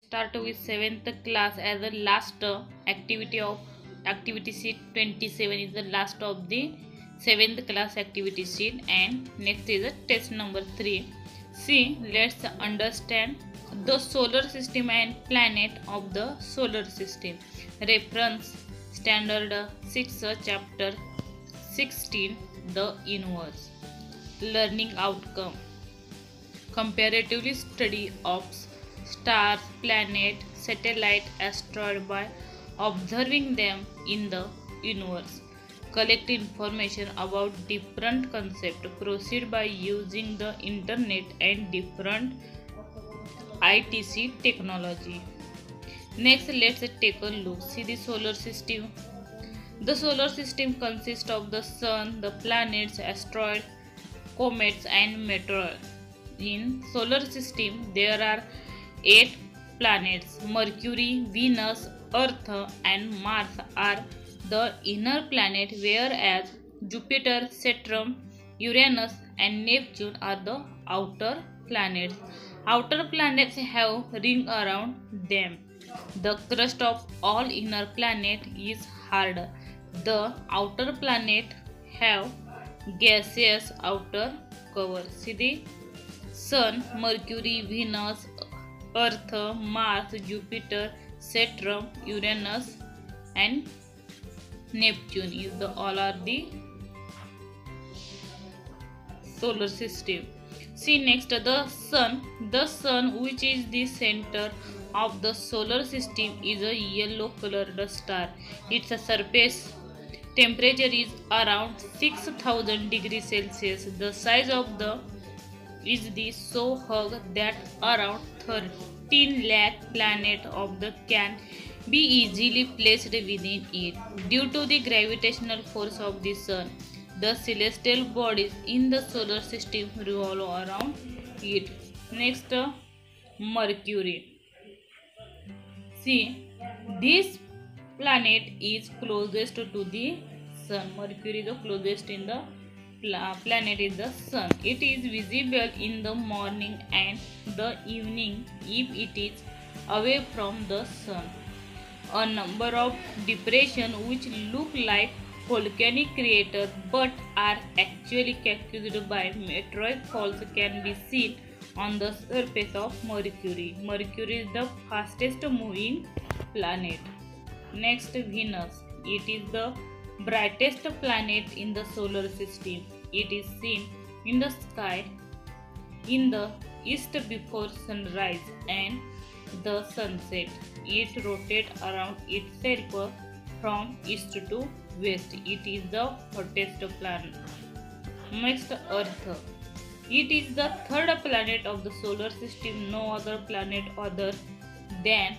Start with 7th class as the last activity of activity sheet. 27 is the last of the 7th class activity sheet, and next is a test number 3. See, let's understand the solar system and planet of the solar system. Reference standard 6 chapter 16, the universe. Learning outcome: comparatively study of stars, planets, satellite, asteroid by observing them in the universe. Collect information about different concepts. Proceed by using the internet and different ITC technology. Next, let's take a look. See the solar system. The solar system consists of the sun, the planets, asteroids, comets, and meteors. In solar system, there are 8 planets. Mercury, Venus, Earth, and Mars are the inner planet, whereas Jupiter, Saturn, Uranus, and Neptune are the outer planets. Outer planets have rings around them. The crust of all inner planets is hard. The outer planets have gaseous outer cover. See the Sun, Mercury, Venus, Earth, Mars, Jupiter, Saturn, Uranus, and Neptune is the all are the solar system. See next the sun. The sun, which is the center of the solar system, is a yellow colored star. Its surface temperature is around 6000 degrees Celsius. The size of the is the so hug that around 13 lakh planets of the can be easily placed within it. Due to the gravitational force of the sun, the celestial bodies in the solar system revolve around it. Next, Mercury. See, this planet is closest to the sun. Mercury is the closest in the planet is the sun. It is visible in the morning and the evening if it is away from the sun. A number of depressions which look like volcanic craters but are actually caused by meteoroid falls can be seen on the surface of Mercury. Mercury is the fastest moving planet. Next, Venus. It is the brightest planet in the solar system. It is seen in the sky in the east before sunrise and the sunset. It rotates around itself from east to west. It is the hottest planet. Next, Earth. It is the third planet of the solar system. No other planet other than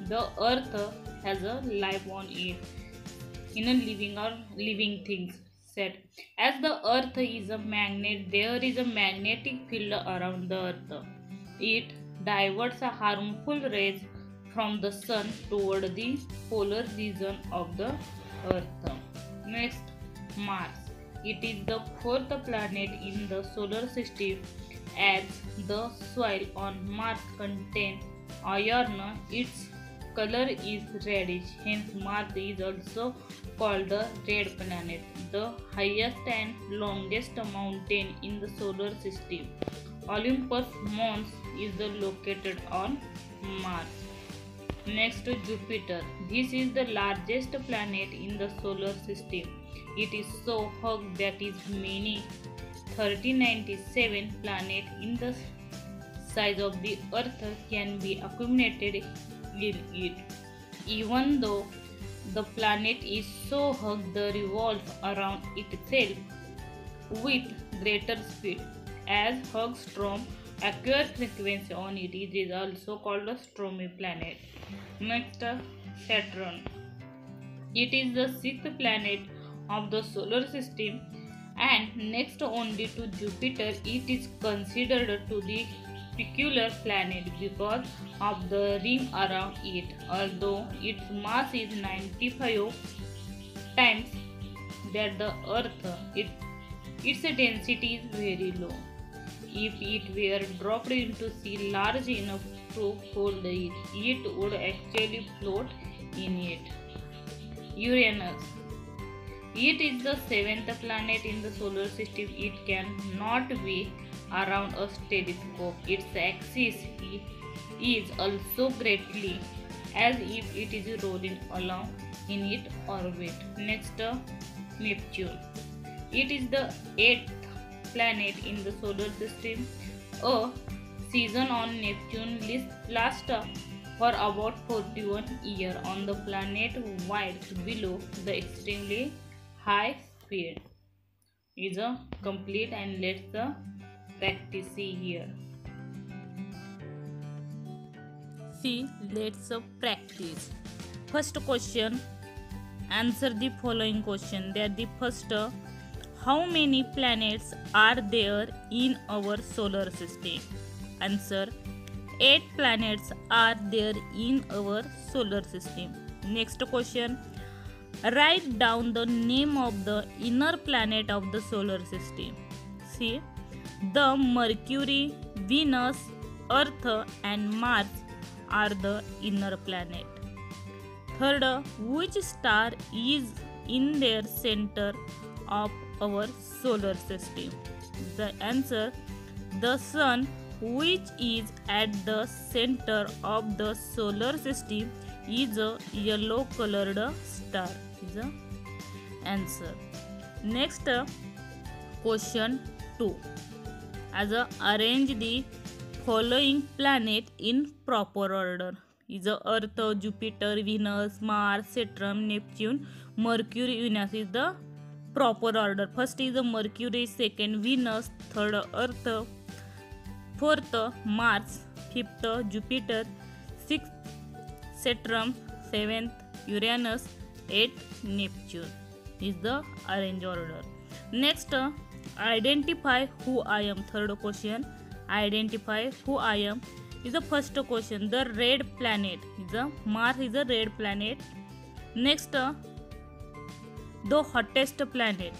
the Earth has a life on it in a living things set. As the earth is a magnet, there is a magnetic field around the earth. It diverts harmful rays from the sun toward the polar region of the earth. Next, Mars. It is the fourth planet in the solar system. As the soil on Mars contains iron, its color is reddish, hence Mars is also called the red planet. The highest and longest mountain in the solar system, Olympus Mons, is located on Mars. Next, Jupiter. This is the largest planet in the solar system. It is so hot that is many 3097 planets in the size of the Earth can be accumulated in it. Even though the planet is so hot, the revolves around itself with greater speed. As Hughes storm acquires frequency on it, it is also called a stormy planet. Next, Saturn. It is the sixth planet of the solar system and next only to Jupiter. It is considered to be peculiar planet because of the ring around it. Although its mass is 95 times that the Earth, its density is very low. if it were dropped into sea large enough to hold it, it would actually float in it. Uranus. It is the seventh planet in the solar system. It cannot be around a telescope. Its axis is also greatly as if it is rolling along in its orbit. Next, Neptune. It is the eighth planet in the solar system. A season on Neptune lasts for about 41 years on the planet wide below the extremely high speed. Is a complete, and let's practice here. See, let's practice. First question, answer the following question. They are the first. How many planets are there in our solar system? Answer, 8 planets are there in our solar system. Next question, write down the name of the inner planet of the solar system. See, the Mercury, Venus, Earth and Mars are the inner planet. Third, which star is in their center of our solar system? The answer, the Sun, which is at the center of the solar system, is a yellow colored star. Is the answer. Next, question 2. As arrange the following planet in proper order. Is Earth, Jupiter, Venus, Mars, Saturn, Neptune, Mercury, Venus is the proper order. First is Mercury, second Venus, third Earth, fourth Mars, fifth Jupiter, sixth Saturn, seventh Uranus, eighth Neptune is the arrange order. Next, identify who I am. Third question, identify who I am is the first question. The red planet is Mars is a red planet. Next, the hottest planet,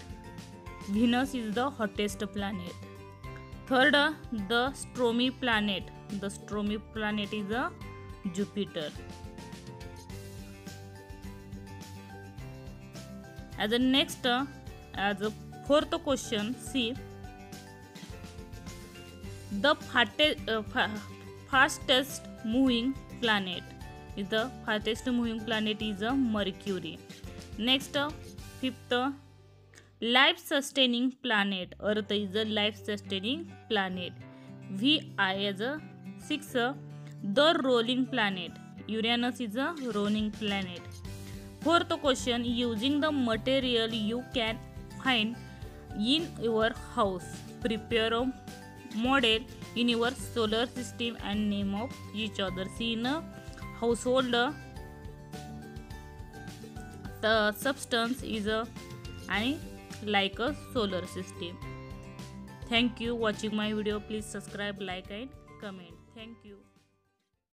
Venus is the hottest planet. Third, the stormy planet. The stormy planet is Jupiter. As the next, as a fourth question, see, the fastest moving planet is the fastest moving planet is Mercury. Next, fifth, life sustaining planet, Earth is a life sustaining planet. Vi as a sixth, the rolling planet, Uranus is a rolling planet. Fourth question, using the material you can find in your house, prepare a model in your solar system and name of each other. See, in a household, the substance is like a solar system. Thank you watching my video. Please subscribe, like and comment. Thank you.